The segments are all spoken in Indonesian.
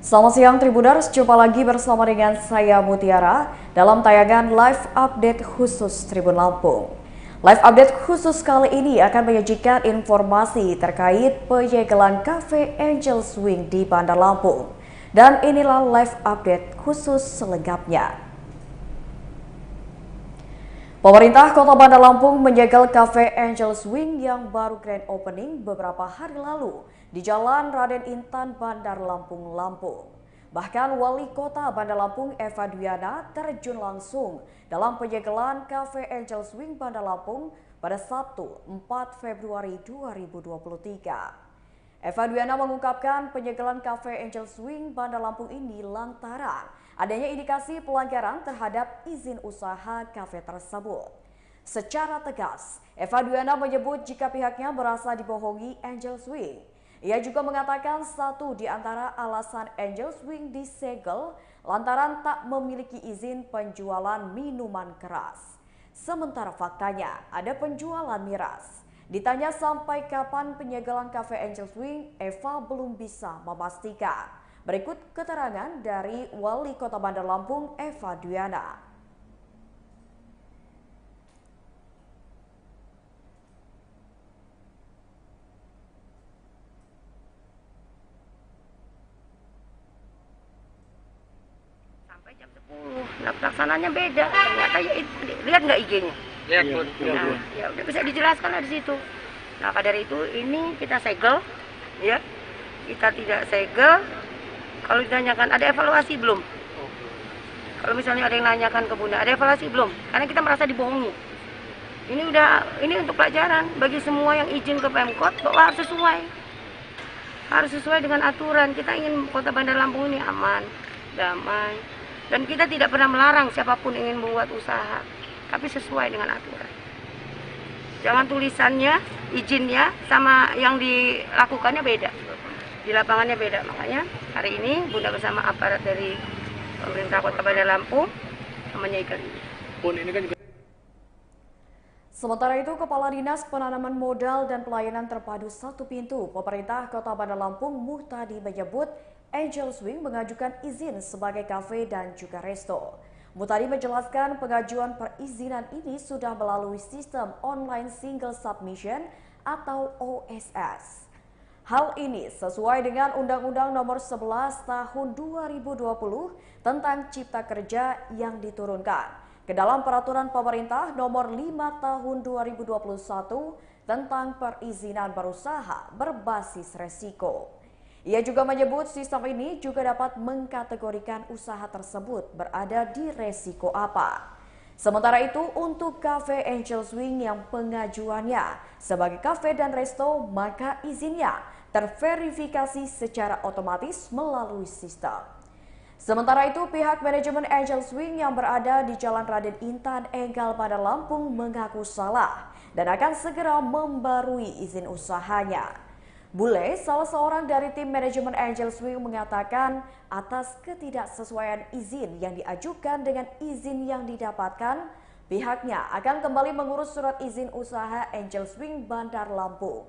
Selamat siang Tribuners, jumpa lagi bersama dengan saya Mutiara dalam tayangan Live Update khusus Tribun Lampung. Live Update khusus kali ini akan menyajikan informasi terkait penyegelan Cafe Angel Swing di Bandar Lampung. Dan inilah Live Update khusus selengkapnya. Pemerintah Kota Bandar Lampung menyegel Cafe Angel Swing yang baru grand opening beberapa hari lalu di Jalan Raden Intan, Bandar Lampung, Lampung. Bahkan Wali Kota Bandar Lampung Eva Duyana terjun langsung dalam penyegelan Cafe Angel Swing Bandar Lampung pada Sabtu 4 Februari 2023. Eva Duyana mengungkapkan penyegelan Cafe Angel Swing Bandar Lampung ini lantaran adanya indikasi pelanggaran terhadap izin usaha kafe tersebut. Secara tegas, Eva Duyana menyebut jika pihaknya merasa dibohongi Angel Swing. Ia juga mengatakan satu di antara alasan Angel Swing disegel lantaran tak memiliki izin penjualan minuman keras. Sementara faktanya ada penjualan miras. Ditanya sampai kapan penyegelan Cafe Angel Swing, Eva belum bisa memastikan. Berikut keterangan dari Wali Kota Bandar Lampung Eva Duyana. Sampai jam 10, nah pelaksananya beda. Ternyata ya, lihat nggak IG-nya? Lihat, Nah, ya udah bisa dijelaskan lah di situ. Nah, maka dari itu ini kita segel, ya. Kita tidak segel. Kalau ditanyakan ada evaluasi belum? Kalau misalnya ada yang nanyakan ke Bunda, ada evaluasi belum? Karena kita merasa dibohongi. Ini untuk pelajaran bagi semua yang izin ke Pemkot bahwa harus sesuai. Harus sesuai dengan aturan. Kita ingin Kota Bandar Lampung ini aman, damai. Dan kita tidak pernah melarang siapapun ingin membuat usaha, tapi sesuai dengan aturan. Jangan tulisannya, izinnya sama yang dilakukannya beda. Di lapangannya beda. Makanya hari ini Bunda bersama aparat dari pemerintah Kota Bandar Lampung menyegel ini. Sementara itu, Kepala Dinas Penanaman Modal dan Pelayanan Terpadu Satu Pintu Pemerintah Kota Bandar Lampung Muhtadi menyebut Angel Swing mengajukan izin sebagai kafe dan juga resto. Muhtadi menjelaskan pengajuan perizinan ini sudah melalui sistem online single submission atau OSS. Hal ini sesuai dengan Undang-Undang Nomor 11 Tahun 2020 tentang Cipta Kerja yang diturunkan ke dalam Peraturan Pemerintah Nomor 5 Tahun 2021 tentang perizinan berusaha berbasis resiko. Ia juga menyebut sistem ini juga dapat mengkategorikan usaha tersebut berada di resiko apa. Sementara itu, untuk Cafe Angel Swing yang pengajuannya sebagai kafe dan resto, maka izinnya terverifikasi secara otomatis melalui sistem. Sementara itu, pihak manajemen Angel Swing yang berada di Jalan Raden Intan, Enggal, Bandar Lampung mengaku salah dan akan segera membarui izin usahanya. Bule, salah seorang dari tim manajemen Angel Swing, mengatakan atas ketidaksesuaian izin yang diajukan dengan izin yang didapatkan, pihaknya akan kembali mengurus surat izin usaha Angel Swing Bandar Lampung.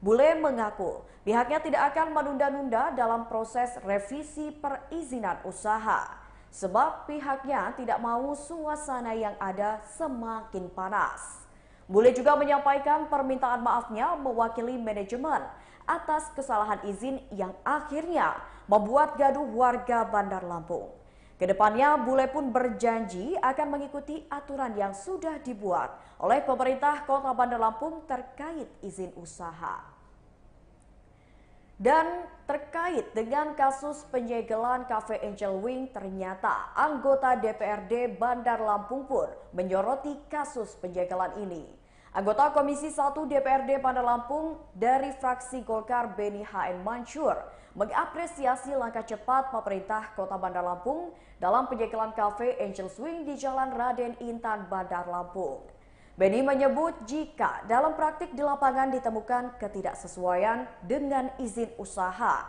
Bule mengaku pihaknya tidak akan menunda-nunda dalam proses revisi perizinan usaha, sebab pihaknya tidak mau suasana yang ada semakin panas. Bule juga menyampaikan permintaan maafnya mewakili manajemen atas kesalahan izin yang akhirnya membuat gaduh warga Bandar Lampung. Kedepannya, Bule pun berjanji akan mengikuti aturan yang sudah dibuat oleh pemerintah Kota Bandar Lampung terkait izin usaha. Dan terkait dengan kasus penyegelan Cafe Angel Wing, ternyata anggota DPRD Bandar Lampung pun menyoroti kasus penyegelan ini. Anggota Komisi 1 DPRD Bandar Lampung dari fraksi Golkar Beni HN Mansur mengapresiasi langkah cepat pemerintah Kota Bandar Lampung dalam penyegelan Cafe Angel Swing di Jalan Raden Intan, Bandar Lampung. Beni menyebut jika dalam praktik di lapangan ditemukan ketidaksesuaian dengan izin usaha,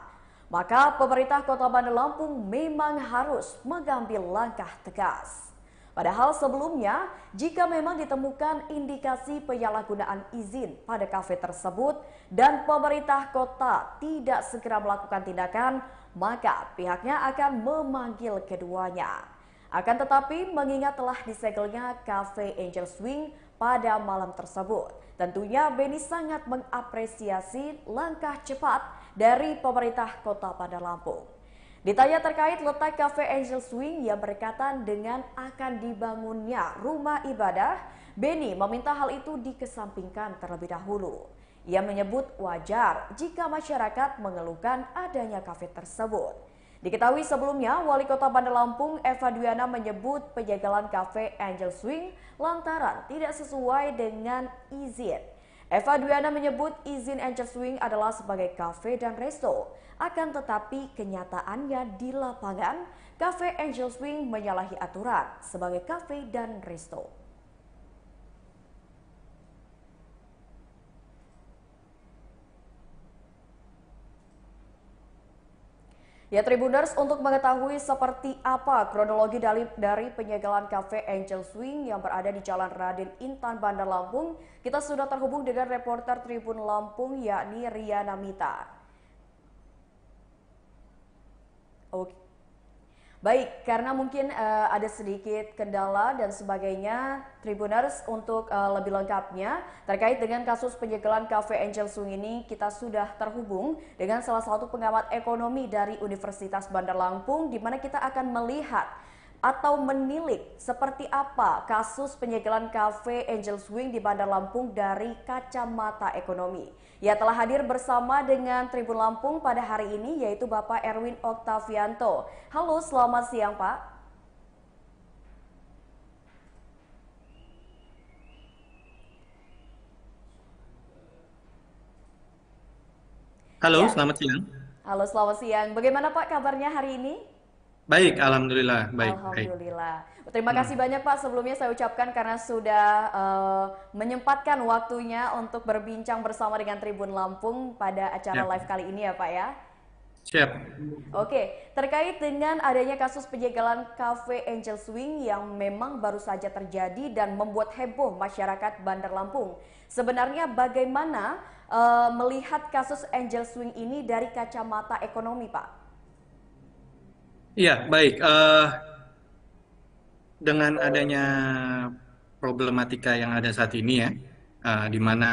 maka pemerintah Kota Bandar Lampung memang harus mengambil langkah tegas. Padahal sebelumnya, jika memang ditemukan indikasi penyalahgunaan izin pada kafe tersebut dan pemerintah kota tidak segera melakukan tindakan, maka pihaknya akan memanggil keduanya. Akan tetapi, mengingat telah disegelnya kafe Angel Swing pada malam tersebut, tentunya Beni sangat mengapresiasi langkah cepat dari pemerintah kota Bandar Lampung. Ditanya terkait letak kafe Angel Swing yang berkaitan dengan akan dibangunnya rumah ibadah, Beni meminta hal itu dikesampingkan terlebih dahulu. Ia menyebut wajar jika masyarakat mengeluhkan adanya kafe tersebut. Diketahui sebelumnya, Wali Kota Bandar Lampung Eva Duyana menyebut penjagalan kafe Angel Swing lantaran tidak sesuai dengan izin. Eva Duyana menyebut izin Angel Swing adalah sebagai kafe dan resto. Akan tetapi kenyataannya di lapangan, kafe Angel Swing menyalahi aturan sebagai kafe dan resto. Ya Tribuners, untuk mengetahui seperti apa kronologi dari penyegelan kafe Angel Swing yang berada di Jalan Raden Intan Bandar Lampung, kita sudah terhubung dengan reporter Tribun Lampung yakni Riana Mita. Oke. Baik, karena mungkin ada sedikit kendala dan sebagainya, Tribuners, untuk lebih lengkapnya terkait dengan kasus penyegelan kafe Angel Swing ini, kita sudah terhubung dengan salah satu pengamat ekonomi dari Universitas Bandar Lampung, di mana kita akan melihat atau menilik seperti apa kasus penyegelan kafe Angel Swing di Bandar Lampung dari kacamata ekonomi. Ia telah hadir bersama dengan Tribun Lampung pada hari ini, yaitu Bapak Erwin Oktavianto. Halo, selamat siang Pak. Halo, Ya. selamat siang. Halo, selamat siang. Bagaimana Pak kabarnya hari ini? Baik, alhamdulillah. Baik, baik. Alhamdulillah. Terima kasih banyak Pak sebelumnya saya ucapkan karena sudah menyempatkan waktunya untuk berbincang bersama dengan Tribun Lampung pada acara Siap. live kali ini ya Pak ya. Siap. Oke, terkait dengan adanya kasus penyegelan kafe Angel Swing yang memang baru saja terjadi dan membuat heboh masyarakat Bandar Lampung. Sebenarnya bagaimana melihat kasus Angel Swing ini dari kacamata ekonomi Pak? Iya, baik. Dengan adanya problematika yang ada saat ini ya, di mana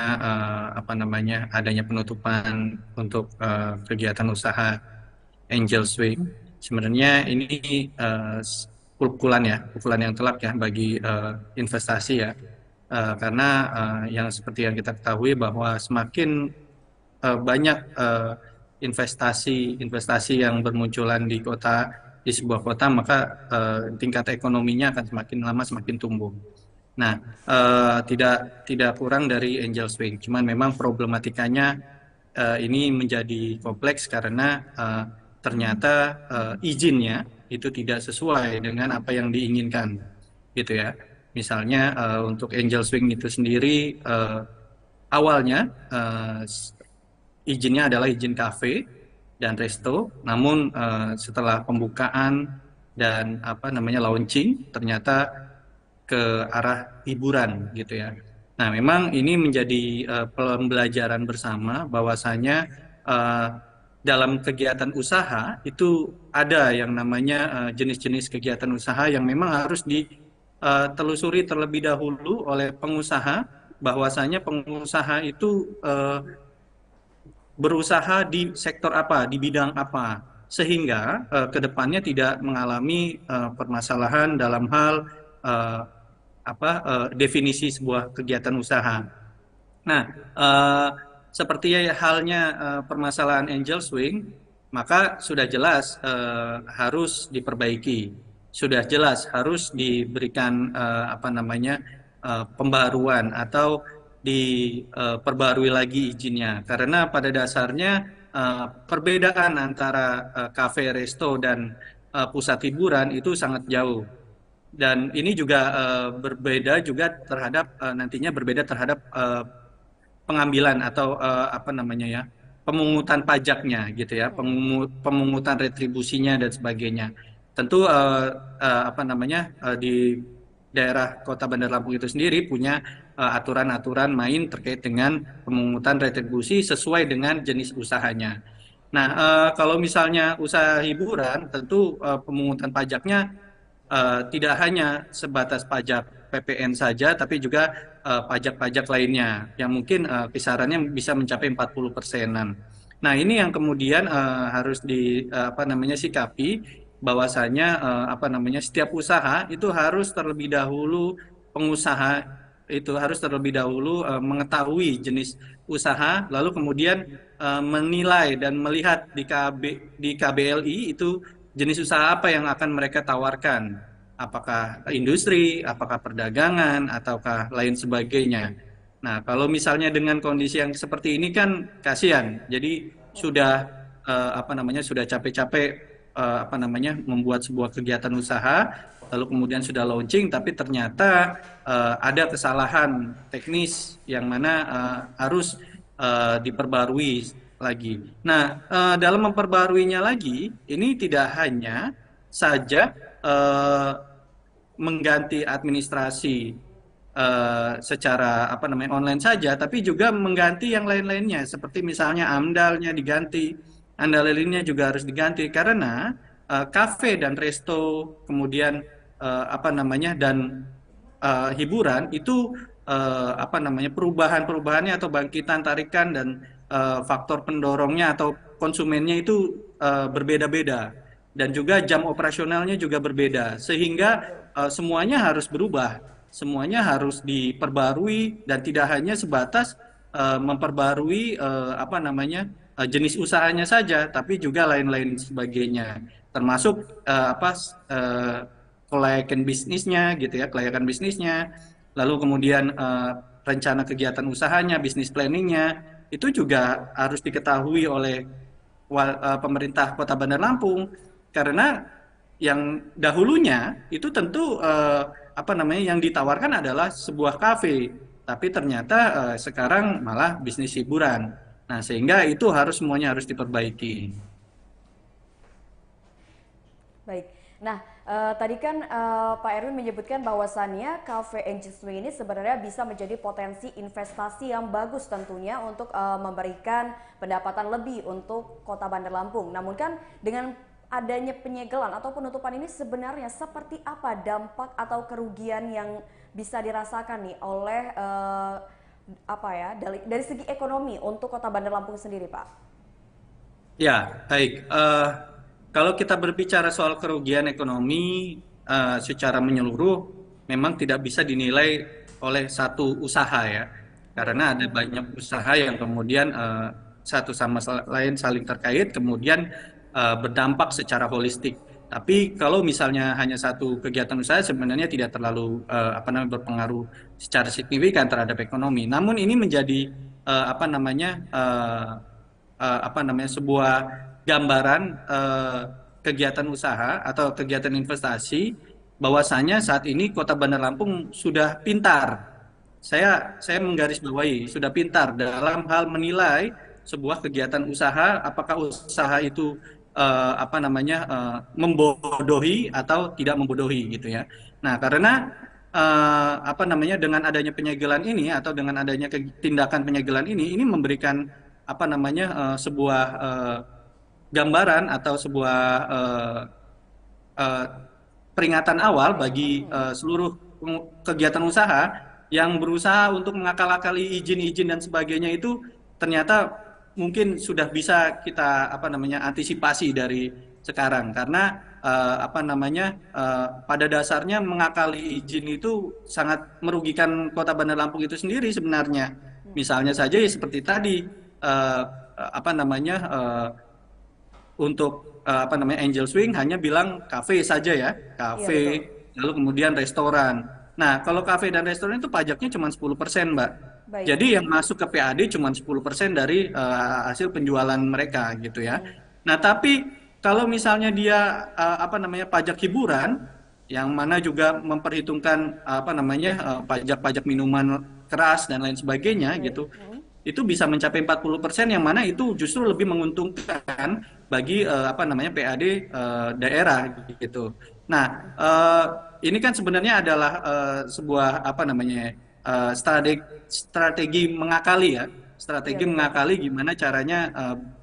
adanya penutupan untuk kegiatan usaha Angel Swing, sebenarnya ini pukulan yang telak ya bagi investasi ya, karena yang seperti yang kita ketahui bahwa semakin banyak investasi yang bermunculan di sebuah kota, maka tingkat ekonominya akan semakin lama semakin tumbuh. Nah, tidak kurang dari Angel Swing, cuman memang problematikanya ini menjadi kompleks karena ternyata izinnya itu tidak sesuai dengan apa yang diinginkan, gitu ya. Misalnya untuk Angel Swing itu sendiri awalnya izinnya adalah izin kafe dan resto, namun setelah pembukaan dan launching ternyata ke arah hiburan gitu ya. Nah, memang ini menjadi pembelajaran bersama bahwasanya dalam kegiatan usaha itu ada yang namanya jenis-jenis kegiatan usaha yang memang harus ditelusuri terlebih dahulu oleh pengusaha, bahwasanya pengusaha itu berusaha di sektor apa, di bidang apa, sehingga ke depannya tidak mengalami permasalahan dalam hal definisi sebuah kegiatan usaha. Nah, seperti halnya permasalahan Angel Swing, maka sudah jelas harus diperbaiki, sudah jelas harus diberikan pembaruan atau diperbarui lagi izinnya, karena pada dasarnya perbedaan antara kafe, resto dan pusat hiburan itu sangat jauh, dan ini juga berbeda juga terhadap nantinya berbeda terhadap pengambilan atau pemungutan pajaknya gitu ya, pemungutan retribusinya dan sebagainya. Tentu daerah Kota Bandar Lampung itu sendiri punya aturan-aturan main terkait dengan pemungutan retribusi sesuai dengan jenis usahanya. Nah, kalau misalnya usaha hiburan, tentu pemungutan pajaknya tidak hanya sebatas pajak PPN saja, tapi juga pajak-pajak lainnya yang mungkin kisarannya bisa mencapai 40%-an. Nah, ini yang kemudian harus apa namanya sikapi bahwasanya apa namanya setiap usaha itu harus terlebih dahulu pengusaha itu harus terlebih dahulu mengetahui jenis usaha, lalu kemudian menilai dan melihat di KBLI itu jenis usaha apa yang akan mereka tawarkan, apakah industri, apakah perdagangan, ataukah lain sebagainya. Nah, kalau misalnya dengan kondisi yang seperti ini kan kasihan. Jadi sudah apa namanya sudah capek-capek apa namanya membuat sebuah kegiatan usaha, lalu kemudian sudah launching, tapi ternyata ada kesalahan teknis yang mana harus diperbarui lagi. Nah, dalam memperbaruinya lagi, ini tidak hanya saja mengganti administrasi secara apa namanya online saja, tapi juga mengganti yang lain-lainnya, seperti misalnya AMDAL-nya diganti, AMDAL-nya juga harus diganti karena kafe dan resto, kemudian apa namanya dan hiburan itu apa namanya perubahannya atau bangkitan tarikan dan faktor pendorongnya atau konsumennya itu berbeda-beda dan juga jam operasionalnya juga berbeda sehingga semuanya harus berubah, semuanya harus diperbarui dan tidak hanya sebatas memperbarui apa namanya jenis usahanya saja, tapi juga lain-lain sebagainya, termasuk apa kelayakan bisnisnya gitu ya, kelayakan bisnisnya, lalu kemudian rencana kegiatan usahanya, bisnis planningnya, itu juga harus diketahui oleh pemerintah Kota Bandar Lampung, karena yang dahulunya itu tentu apa namanya yang ditawarkan adalah sebuah kafe, tapi ternyata sekarang malah bisnis hiburan. Nah, sehingga itu semuanya harus diperbaiki. Baik. Nah, tadi kan Pak Erwin menyebutkan bahwasannya Cafe Angel Swing ini sebenarnya bisa menjadi potensi investasi yang bagus tentunya untuk memberikan pendapatan lebih untuk Kota Bandar Lampung. Namun kan dengan adanya penyegelan atau penutupan ini sebenarnya seperti apa dampak atau kerugian yang bisa dirasakan nih oleh apa ya dari segi ekonomi untuk Kota Bandar Lampung sendiri, Pak? Ya, baik. Kalau kita berbicara soal kerugian ekonomi secara menyeluruh, memang tidak bisa dinilai oleh satu usaha ya, karena ada banyak usaha yang kemudian satu sama lain saling terkait, kemudian berdampak secara holistik. Tapi kalau misalnya hanya satu kegiatan usaha sebenarnya tidak terlalu apa namanya berpengaruh secara signifikan terhadap ekonomi. Namun ini menjadi apa namanya sebuah gambaran kegiatan usaha atau kegiatan investasi bahwasanya saat ini Kota Bandar Lampung sudah pintar. Saya menggarisbawahi sudah pintar dalam hal menilai sebuah kegiatan usaha, apakah usaha itu apa namanya membodohi atau tidak membodohi gitu ya. Nah, karena apa namanya dengan adanya penyegelan ini atau dengan adanya tindakan penyegelan ini memberikan apa namanya sebuah gambaran atau sebuah peringatan awal bagi seluruh kegiatan usaha yang berusaha untuk mengakal-akali izin-izin dan sebagainya itu ternyata mungkin sudah bisa kita apa namanya antisipasi dari sekarang, karena apa namanya pada dasarnya mengakali izin itu sangat merugikan Kota Bandar Lampung itu sendiri sebenarnya. Misalnya saja ya seperti tadi apa namanya untuk apa namanya Angel Swing hanya bilang kafe saja ya, kafe, lalu kemudian restoran. Nah, kalau kafe dan restoran itu pajaknya cuma 10%, Mbak. Baik. Jadi yang masuk ke PAD cuma 10% dari hasil penjualan mereka gitu ya. Nah, tapi kalau misalnya dia apa namanya pajak hiburan yang mana juga memperhitungkan apa namanya pajak-pajak minuman keras dan lain sebagainya gitu. itu bisa mencapai 40%, yang mana itu justru lebih menguntungkan bagi apa namanya PAD daerah gitu. Nah, ini kan sebenarnya adalah sebuah apa namanya strategi mengakali ya, Iya strategi betul. mengakali gimana caranya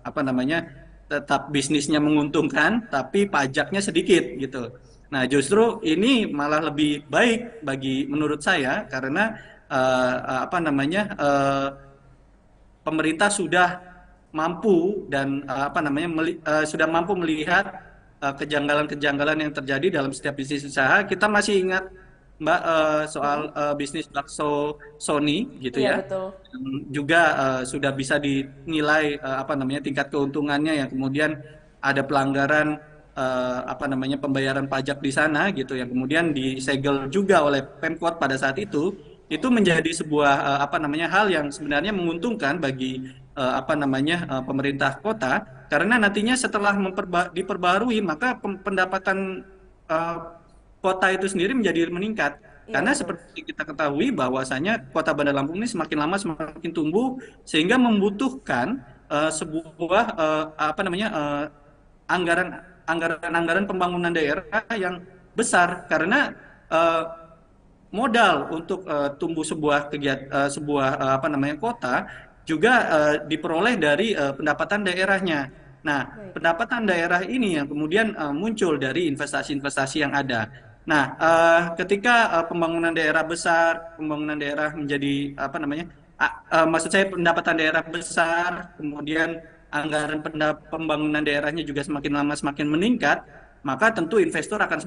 apa namanya tetap bisnisnya menguntungkan tapi pajaknya sedikit gitu. Nah, justru ini malah lebih baik bagi menurut saya karena apa namanya pemerintah sudah mampu dan apa namanya sudah mampu melihat kejanggalan-kejanggalan yang terjadi dalam setiap bisnis usaha. Kita masih ingat Mbak soal Mm-mm. bisnis bakso Sony gitu Iya ya. betul. Juga sudah bisa dinilai apa namanya tingkat keuntungannya yang kemudian ada pelanggaran apa namanya pembayaran pajak di sana gitu yang kemudian disegel juga oleh Pemkot pada saat itu menjadi sebuah apa namanya hal yang sebenarnya menguntungkan bagi apa namanya pemerintah kota karena nantinya setelah diperbarui maka pendapatan eh, kota itu sendiri menjadi meningkat. Iya Karena betul. seperti kita ketahui bahwasanya kota Bandar Lampung ini semakin lama semakin tumbuh sehingga membutuhkan sebuah apa namanya anggaran anggaran pembangunan daerah yang besar karena eh, modal untuk tumbuh sebuah sebuah apa namanya kota juga diperoleh dari pendapatan daerahnya. Nah, Baik. pendapatan daerah ini yang kemudian muncul dari investasi-investasi yang ada. Nah, ketika pembangunan daerah besar, pembangunan daerah menjadi apa namanya? Maksud saya pendapatan daerah besar, kemudian anggaran pembangunan daerahnya juga semakin lama semakin meningkat, maka tentu investor akan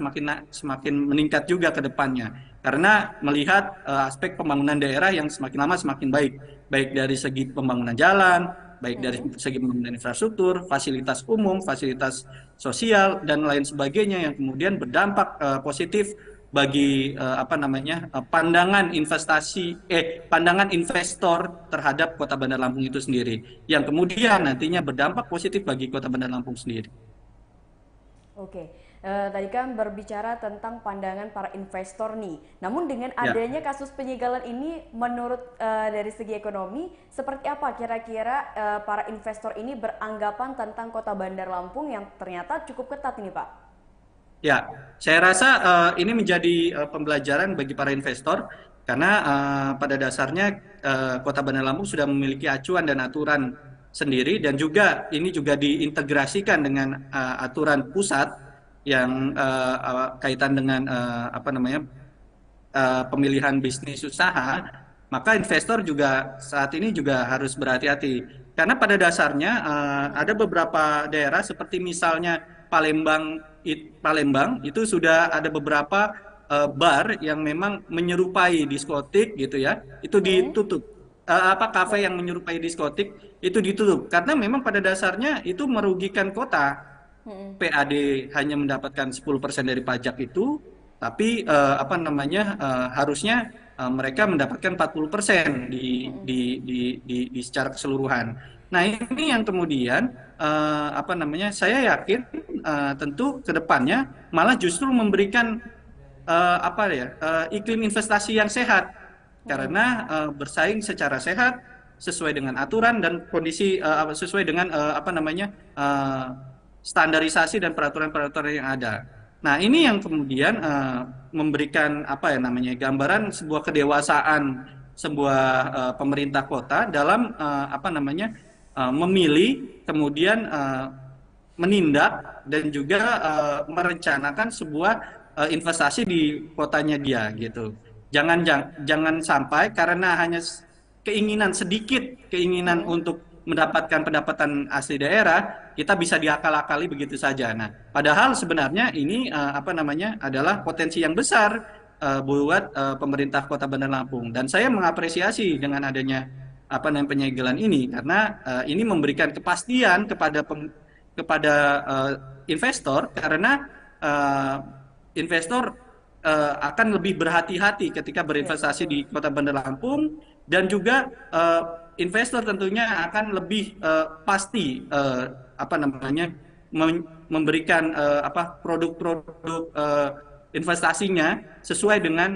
semakin meningkat juga ke depannya. Karena melihat aspek pembangunan daerah yang semakin lama semakin baik, baik dari segi pembangunan jalan, baik dari Mm-mm. segi pembangunan infrastruktur, fasilitas umum, fasilitas sosial dan lain sebagainya yang kemudian berdampak positif bagi apa namanya pandangan investor terhadap Kota Bandar Lampung itu sendiri yang kemudian nantinya berdampak positif bagi Kota Bandar Lampung sendiri. Oke, tadi kan berbicara tentang pandangan para investor nih. Namun dengan Ya. adanya kasus penyegalan ini, menurut dari segi ekonomi, seperti apa kira-kira para investor ini beranggapan tentang Kota Bandar Lampung yang ternyata cukup ketat ini, Pak? Ya, saya rasa ini menjadi pembelajaran bagi para investor karena pada dasarnya Kota Bandar Lampung sudah memiliki acuan dan aturan sendiri dan juga ini juga diintegrasikan dengan aturan pusat yang kaitan dengan apa namanya pemilihan bisnis usaha, maka investor juga saat ini juga harus berhati-hati. Karena pada dasarnya ada beberapa daerah seperti misalnya Palembang itu sudah ada beberapa bar yang memang menyerupai diskotik gitu ya, itu Hmm, ditutup. Apa kafe baik. yang menyerupai diskotik itu ditutup karena memang pada dasarnya itu merugikan kota. Hmm, PAD hanya mendapatkan 10% dari pajak itu, tapi apa namanya harusnya mereka mendapatkan 40% hmm. di secara keseluruhan. Nah, ini yang kemudian apa namanya saya yakin tentu ke depannya malah justru memberikan apa ya iklim investasi yang sehat karena bersaing secara sehat sesuai dengan aturan dan kondisi sesuai dengan apa namanya standarisasi dan peraturan-peraturan yang ada. Nah, ini yang kemudian memberikan apa ya namanya gambaran sebuah kedewasaan sebuah pemerintah kota dalam apa namanya memilih kemudian menindak dan juga merencanakan sebuah investasi di kotanya dia gitu. Jangan sampai karena hanya keinginan sedikit keinginan Hmm. untuk mendapatkan pendapatan asli daerah kita bisa diakal-akali begitu saja. Nah, padahal sebenarnya ini apa namanya adalah potensi yang besar buat pemerintah Kota Bandar Lampung dan saya mengapresiasi dengan adanya apa namanya penyegelan ini karena ini memberikan kepastian kepada investor karena uh, investor akan lebih berhati-hati ketika Iya berinvestasi betul. di Kota Bandar Lampung dan juga investor tentunya akan lebih pasti apa namanya memberikan apa produk-produk investasinya sesuai dengan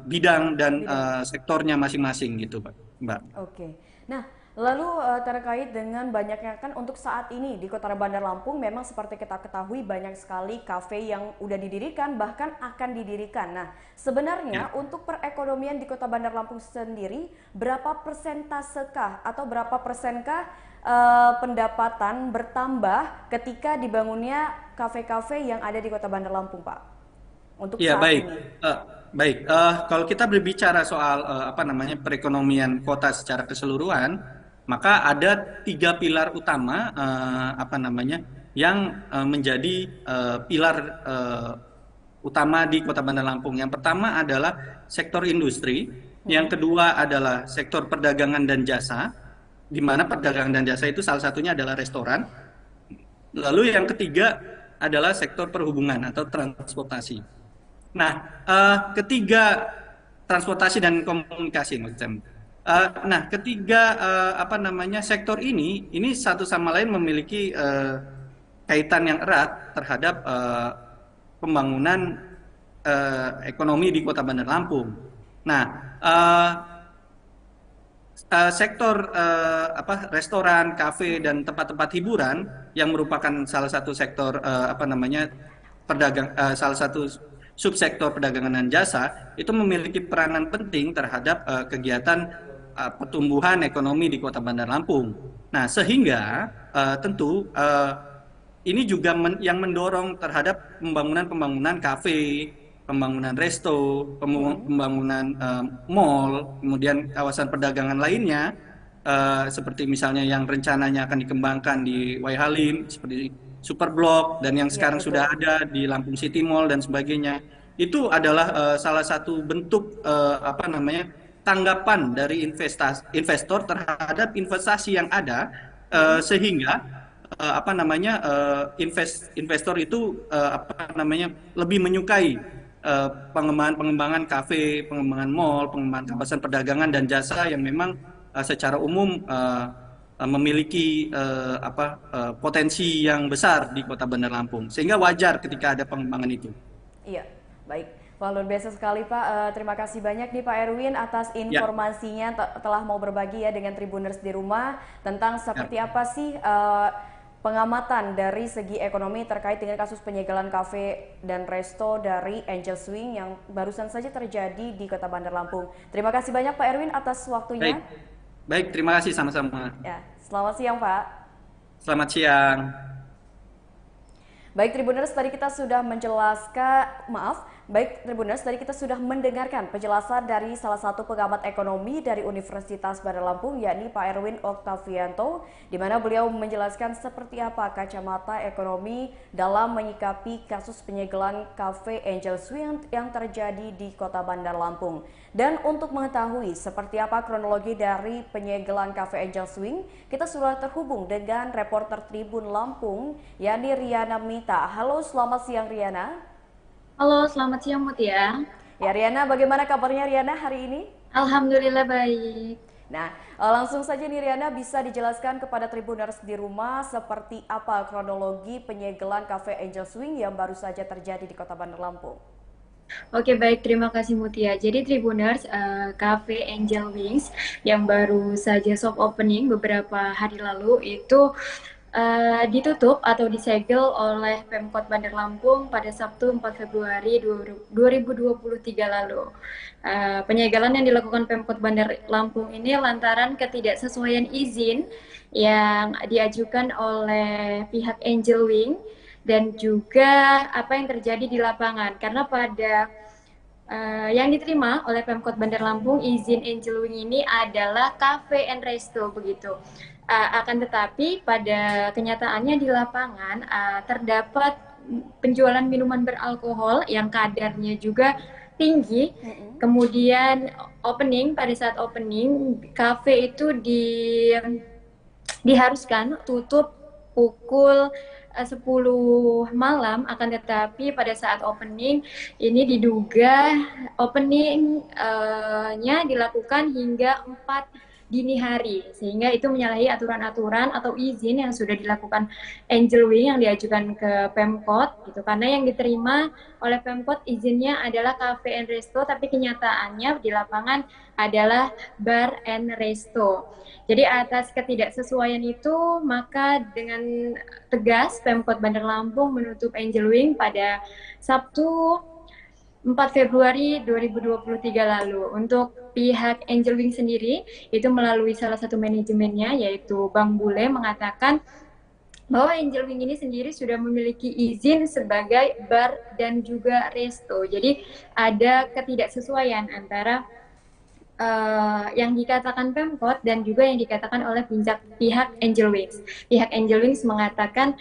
bidang dan Bidang. sektornya masing-masing gitu, Mbak. Oke. Nah, Lalu terkait dengan banyaknya kan untuk saat ini di Kota Bandar Lampung memang seperti kita ketahui banyak sekali kafe yang udah didirikan bahkan akan didirikan. Nah, sebenarnya Ya. untuk perekonomian di Kota Bandar Lampung sendiri berapa persentasekah atau berapa persenkah pendapatan bertambah ketika dibangunnya kafe-kafe yang ada di Kota Bandar Lampung, Pak? Untuk Ya, saat baik. ini. Eh, baik. Kalau kita berbicara soal apa namanya perekonomian kota secara keseluruhan, maka ada tiga pilar utama apa namanya yang menjadi pilar utama di Kota Bandar Lampung. Yang pertama adalah sektor industri, yang kedua adalah sektor perdagangan dan jasa, di mana perdagangan dan jasa itu salah satunya adalah restoran. Lalu yang ketiga adalah sektor perhubungan atau transportasi. Nah, ketiga transportasi dan komunikasi, maksudnya. Nah, ketiga apa namanya sektor ini satu sama lain memiliki kaitan yang erat terhadap pembangunan ekonomi di Kota Bandar Lampung. Nah, uh, sektor apa restoran, kafe dan tempat-tempat hiburan yang merupakan salah satu sektor apa namanya salah satu subsektor perdagangan dan jasa itu memiliki peranan penting terhadap kegiatan pertumbuhan ekonomi di Kota Bandar Lampung. Nah, sehingga tentu ini juga yang mendorong terhadap pembangunan kafe, pembangunan resto, pembangunan mall, kemudian kawasan perdagangan lainnya, seperti misalnya yang rencananya akan dikembangkan di Waihalim, seperti Superblok, dan yang Iya, sekarang sudah betul. ada di Lampung City Mall dan sebagainya. Itu adalah salah satu bentuk apa namanya tanggapan dari investor terhadap investasi yang ada, sehingga apa namanya investor itu apa namanya lebih menyukai pengembangan kafe, pengembangan mall, pengembangan kawasan perdagangan dan jasa yang memang secara umum memiliki potensi yang besar di Kota Bandar Lampung, sehingga wajar ketika ada pengembangan itu. Iya, baik. Wah, luar biasa sekali Pak. Terima kasih banyak nih Pak Erwin atas Ya, informasinya telah mau berbagi ya dengan Tribuners di rumah tentang seperti ya. apa sih pengamatan dari segi ekonomi terkait dengan kasus penyegelan kafe dan resto dari Angel Swing yang barusan saja terjadi di Kota Bandar Lampung. Terima kasih banyak Pak Erwin atas Baik, waktunya. baik. Terima kasih sama-sama. Ya, selamat siang Pak. Selamat siang. Baik Tribuners, tadi kita sudah menjelaskan, baik Tribuners, tadi kita sudah mendengarkan penjelasan dari salah satu pengamat ekonomi dari Universitas Bandar Lampung, yakni Pak Erwin Oktavianto, di mana beliau menjelaskan seperti apa kacamata ekonomi dalam menyikapi kasus penyegelan kafe Angel Swing yang terjadi di Kota Bandar Lampung. Dan untuk mengetahui seperti apa kronologi dari penyegelan kafe Angel Swing, kita sudah terhubung dengan reporter Tribun Lampung, yakni Riana Mita. Halo, selamat siang Riana. Halo, selamat siang Mutia. Ya Riana, bagaimana kabarnya Riana hari ini? Alhamdulillah baik. Nah, langsung saja nih Riana bisa dijelaskan kepada Tribuners di rumah seperti apa kronologi penyegelan kafe Angel Swing yang baru saja terjadi di Kota Bandar Lampung. Oke baik, terima kasih Mutia. Jadi Tribuners, Cafe Angel Wings yang baru saja soft opening beberapa hari lalu itu ditutup atau disegel oleh Pemkot Bandar Lampung pada Sabtu 4 Februari 2023 lalu. Penyegelan yang dilakukan Pemkot Bandar Lampung ini lantaran ketidaksesuaian izin yang diajukan oleh pihak Angel Wing dan juga apa yang terjadi di lapangan. Karena pada yang diterima oleh Pemkot Bandar Lampung izin Angel Wing ini adalah cafe and resto begitu. Akan tetapi pada kenyataannya di lapangan terdapat penjualan minuman beralkohol yang kadarnya juga tinggi. Kemudian pada saat opening cafe itu diharuskan tutup pukul 10 malam, akan tetapi pada saat opening ini diduga openingnya dilakukan hingga 4 dini hari, sehingga itu menyalahi aturan-aturan atau izin yang sudah dilakukan Angel Wing yang diajukan ke Pemkot gitu. Karena yang diterima oleh Pemkot izinnya adalah cafe and resto, tapi kenyataannya di lapangan adalah bar and resto. Jadi atas ketidaksesuaian itu, maka dengan tegas Pemkot Bandar Lampung menutup Angel Wing pada Sabtu 4 Februari 2023 lalu. Untuk pihak Angel Wing sendiri, itu melalui salah satu manajemennya, yaitu Bang Bule, mengatakan bahwa Angel Wing ini sendiri sudah memiliki izin sebagai bar dan juga resto. Jadi ada ketidaksesuaian antara yang dikatakan Pemkot dan juga yang dikatakan oleh pihak Angel Wings. Pihak Angel Wings mengatakan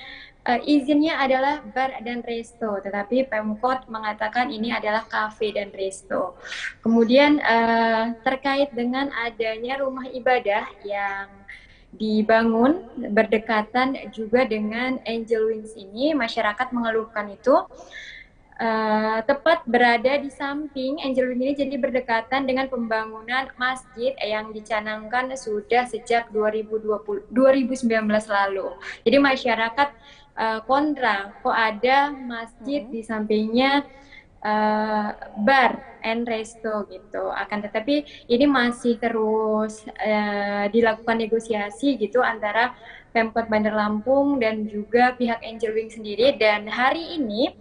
izinnya adalah bar dan resto, tetapi Pemkot mengatakan ini adalah kafe dan resto. Kemudian terkait dengan adanya rumah ibadah yang dibangun berdekatan juga dengan Angel Wings ini, masyarakat mengeluhkan itu tepat berada di samping Angel Wing ini, jadi berdekatan dengan pembangunan masjid yang dicanangkan sudah sejak 2019 lalu. Jadi masyarakat kontra, kok ada masjid di sampingnya bar and resto gitu. Akan tetapi ini masih terus dilakukan negosiasi gitu antara Pemkot Bandar Lampung dan juga pihak Angel Wing sendiri. Dan hari ini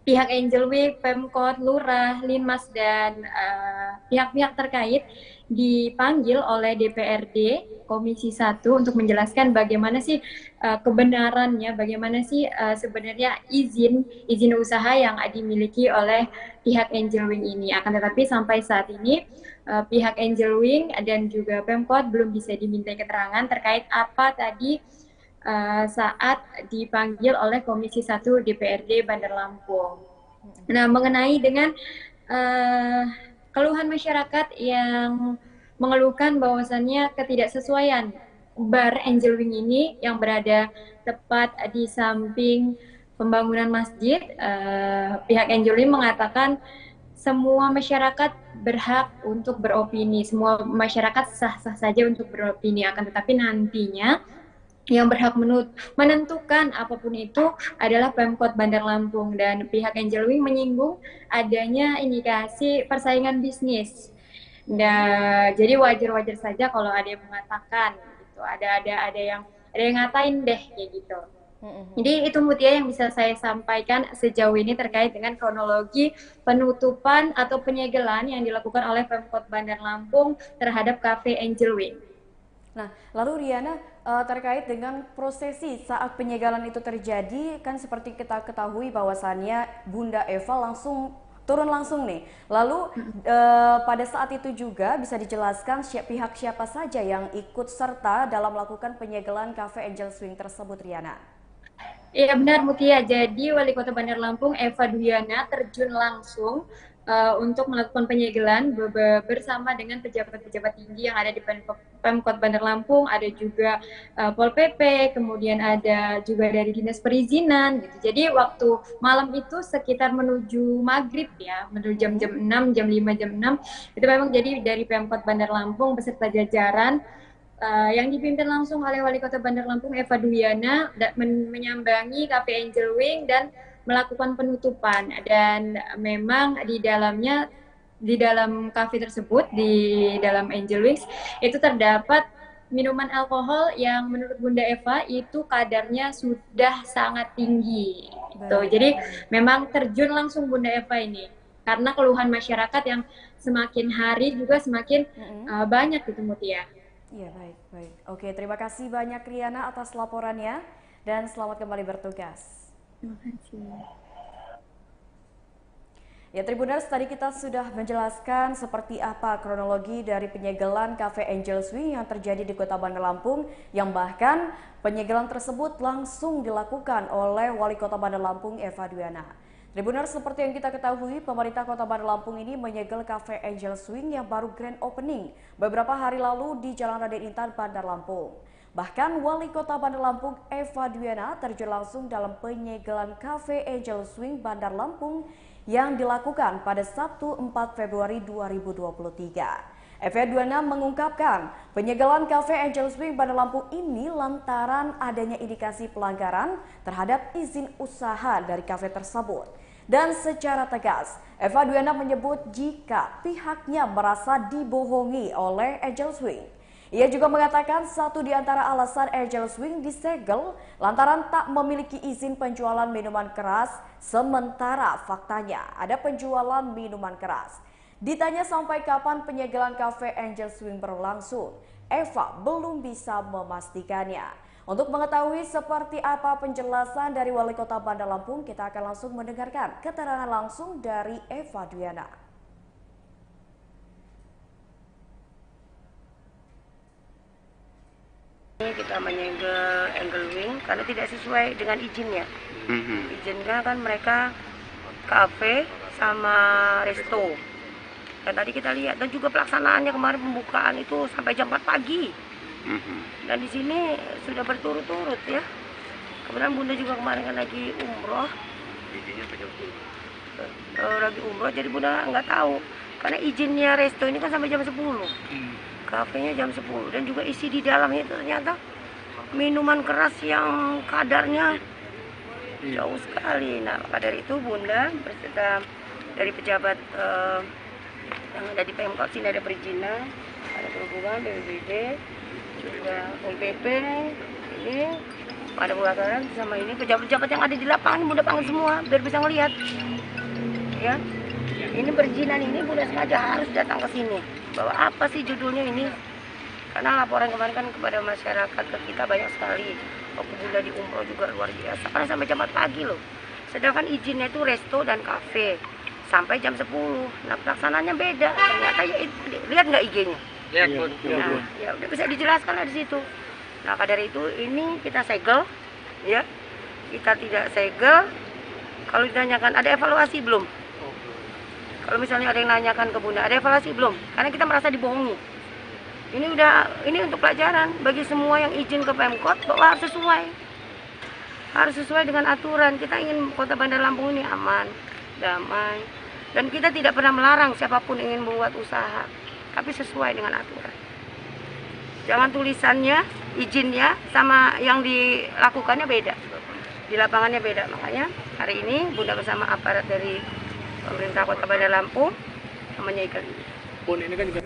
pihak Angel Wing, Pemkot, Lurah, Linmas, dan pihak-pihak terkait dipanggil oleh DPRD Komisi 1 untuk menjelaskan bagaimana sih kebenarannya, bagaimana sih sebenarnya izin usaha yang dimiliki oleh pihak Angel Wing ini. Akan tetapi sampai saat ini pihak Angel Wing dan juga Pemkot belum bisa dimintai keterangan terkait apa tadi saat dipanggil oleh Komisi 1 DPRD Bandar Lampung. Nah, mengenai dengan keluhan masyarakat yang mengeluhkan bahwasannya ketidaksesuaian bar Angel Wing ini yang berada tepat di samping pembangunan masjid, pihak Angel Wing mengatakan semua masyarakat berhak untuk beropini, semua masyarakat sah-sah saja untuk beropini, akan tetapi nantinya yang berhak menentukan apapun itu adalah Pemkot Bandar Lampung. Dan pihak Angel Wing menyinggung adanya indikasi persaingan bisnis. Nah, jadi wajar-wajar saja kalau ada yang mengatakan gitu, ada yang ngatain deh kayak gitu. Jadi itu Mutia yang bisa saya sampaikan sejauh ini terkait dengan kronologi penutupan atau penyegelan yang dilakukan oleh Pemkot Bandar Lampung terhadap Cafe Angel Wing. Nah, lalu Riana, terkait dengan prosesi saat penyegalan itu terjadi, kan seperti kita ketahui bahwasannya Bunda Eva turun langsung nih. Lalu pada saat itu juga bisa dijelaskan pihak siapa saja yang ikut serta dalam melakukan penyegelan Cafe Angel Wing tersebut, Riana? Iya benar Mutia, jadi Wali Kota Bandar Lampung Eva Duyana terjun langsung untuk melakukan penyegelan bersama dengan pejabat-pejabat tinggi yang ada di Pemkot Bandar Lampung, ada juga Pol PP, kemudian ada juga dari Dinas Perizinan gitu. Jadi waktu malam itu sekitar menuju maghrib ya, menuju jam 6, jam 5, jam 6, itu memang jadi dari Pemkot Bandar Lampung beserta jajaran yang dipimpin langsung oleh Wali Kota Bandar Lampung Eva Duyana menyambangi Cafe Angel Wing dan melakukan penutupan. Dan memang di dalam kafe tersebut, di dalam Angel Wings itu terdapat minuman alkohol yang menurut Bunda Eva itu kadarnya sudah sangat tinggi gitu. Jadi memang terjun langsung Bunda Eva ini karena keluhan masyarakat yang semakin hari juga semakin banyak gitu Mutia. Iya, baik. Oke, terima kasih banyak Riana atas laporannya dan selamat kembali bertugas. Terima kasih. Ya, Tribuners, tadi kita sudah menjelaskan seperti apa kronologi dari penyegelan Cafe Angel Wing yang terjadi di Kota Bandar Lampung, yang bahkan penyegelan tersebut langsung dilakukan oleh Wali Kota Bandar Lampung Eva Duyana. Tribuners, seperti yang kita ketahui, pemerintah Kota Bandar Lampung ini menyegel Cafe Angel Wing yang baru grand opening beberapa hari lalu di Jalan Raden Intan, Bandar Lampung. Bahkan Wali Kota Bandar Lampung Eva Duyana terjun langsung dalam penyegelan Cafe Angel Wing Bandar Lampung yang dilakukan pada Sabtu 4 Februari 2023. FA26 mengungkapkan penyegelan Cafe Angel Swing Bandar Lampung ini lantaran adanya indikasi pelanggaran terhadap izin usaha dari kafe tersebut. Dan secara tegas, FA26 menyebut jika pihaknya merasa dibohongi oleh Angel Swing. Ia juga mengatakan satu di antara alasan Angel Swing disegel lantaran tak memiliki izin penjualan minuman keras, sementara faktanya ada penjualan minuman keras. Ditanya sampai kapan penyegelan Cafe Angel Swing berlangsung, Eva belum bisa memastikannya. Untuk mengetahui seperti apa penjelasan dari Wali Kota Bandar Lampung, kita akan langsung mendengarkan keterangan langsung dari Eva Duyana. Kita menyegel Angel Wing karena tidak sesuai dengan izinnya. Izinnya kan mereka kafe sama resto. Dan tadi kita lihat, dan juga pelaksanaannya kemarin pembukaan itu sampai jam 4 pagi. Dan di sini sudah berturut-turut ya. Kemudian Bunda juga kemarin kan lagi umroh. Lagi umroh, jadi Bunda nggak tahu. Karena izinnya resto ini kan sampai jam 10. Kafenya jam 10. Dan juga isi di dalamnya itu ternyata minuman keras yang kadarnya jauh sekali. Nah, maka dari itu Bunda berserta dari pejabat yang ada di Pemkot sini, ada perizinan, ada perhubungan, BPBD, juga UPP, ini ada pelaksanaan sama ini pejabat-pejabat yang ada di lapangan. Bunda panggil semua biar bisa ngelihat. Ya, ini perizinan ini Bunda sengaja harus datang ke sini. Bahwa apa sih judulnya ini? Karena laporan kemarin kan kepada masyarakat ke kita banyak sekali. Waktu Bunda di umroh juga luar biasa, karena sampai jam 4 pagi loh. Sedangkan izinnya itu resto dan kafe sampai jam 10. Nah, pelaksanaannya beda. Ternyata ya, lihat nggak IG-nya? Lihat, Nah, ya udah bisa dijelaskan lah di situ. Nah, maka dari itu ini kita segel, ya. Kita tidak segel. Kalau ditanyakan ada evaluasi belum? Kalau misalnya ada yang nanyakan ke Bunda, ada evaluasi belum? Karena kita merasa dibohongi. Ini untuk pelajaran bagi semua yang izin ke Pemkot bahwa harus sesuai. Harus sesuai dengan aturan. Kita ingin Kota Bandar Lampung ini aman, damai, dan kita tidak pernah melarang siapapun ingin membuat usaha, tapi sesuai dengan aturan. Jangan tulisannya, izinnya sama yang dilakukannya beda, di lapangannya beda. Makanya hari ini Bunda bersama aparat dari pemerintah Kota Bandar Lampung menyegel ini. Ini kan juga.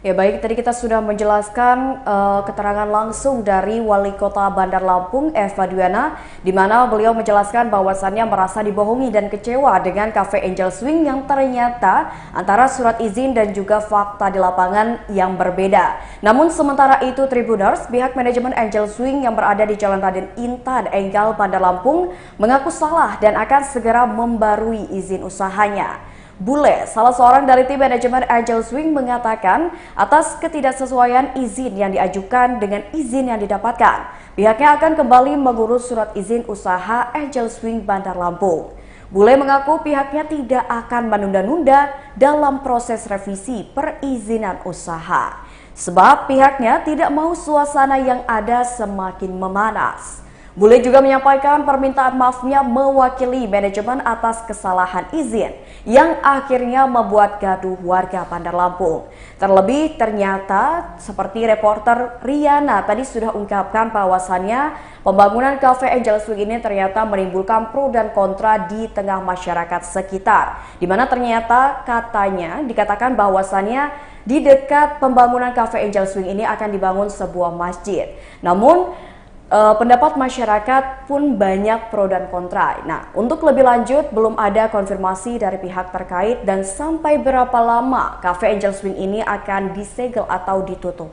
Ya baik, tadi kita sudah menjelaskan keterangan langsung dari Wali Kota Bandar Lampung, Eva Duyana, di mana beliau menjelaskan bahwasannya merasa dibohongi dan kecewa dengan Cafe Angel Swing yang ternyata antara surat izin dan juga fakta di lapangan yang berbeda. Namun sementara itu Tribuners, pihak manajemen Angel Swing yang berada di Jalan Raden Intan, Enggal, Bandar Lampung mengaku salah dan akan segera membarui izin usahanya. Bule, salah seorang dari tim manajemen Angel Swing mengatakan atas ketidaksesuaian izin yang diajukan dengan izin yang didapatkan, pihaknya akan kembali mengurus surat izin usaha Angel Swing Bandar Lampung. Bule mengaku pihaknya tidak akan menunda-nunda dalam proses revisi perizinan usaha, sebab pihaknya tidak mau suasana yang ada semakin memanas. Bule juga menyampaikan permintaan maafnya mewakili manajemen atas kesalahan izin yang akhirnya membuat gaduh warga Bandar Lampung. Terlebih ternyata seperti reporter Riana tadi sudah ungkapkan bahwasannya pembangunan Cafe Angel Swing ini ternyata menimbulkan pro dan kontra di tengah masyarakat sekitar. Di mana ternyata katanya dikatakan bahwasannya di dekat pembangunan Cafe Angel Swing ini akan dibangun sebuah masjid. Namun pendapat masyarakat pun banyak pro dan kontra. Nah, untuk lebih lanjut belum ada konfirmasi dari pihak terkait dan sampai berapa lama Cafe Angel Swing ini akan disegel atau ditutup.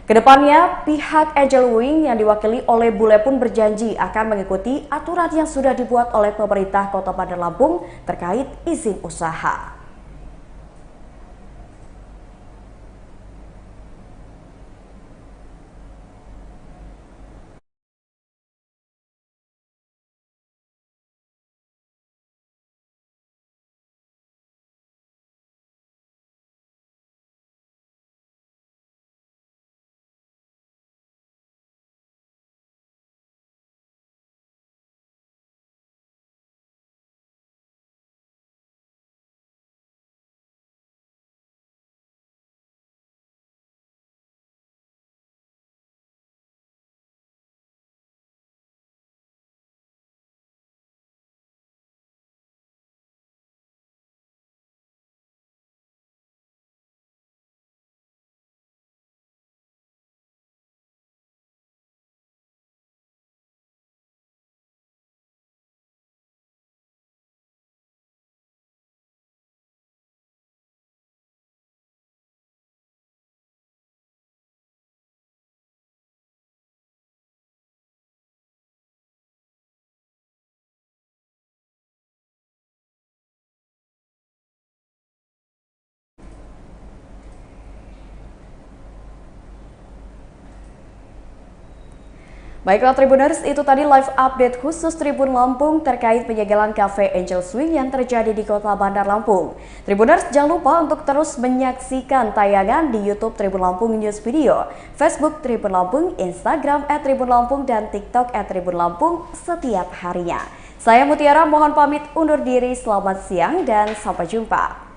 Kedepannya, pihak Angel Wing yang diwakili oleh Bule pun berjanji akan mengikuti aturan yang sudah dibuat oleh pemerintah Kota Bandar Lampung terkait izin usaha. Baiklah Tribuners, itu tadi live update khusus Tribun Lampung terkait penyegelan Cafe Angel Swing yang terjadi di Kota Bandar Lampung. Tribuners, jangan lupa untuk terus menyaksikan tayangan di YouTube Tribun Lampung News Video, Facebook Tribun Lampung, Instagram @Tribun Lampung, dan TikTok @Tribun Lampung setiap harinya. Saya Mutiara mohon pamit undur diri, selamat siang dan sampai jumpa.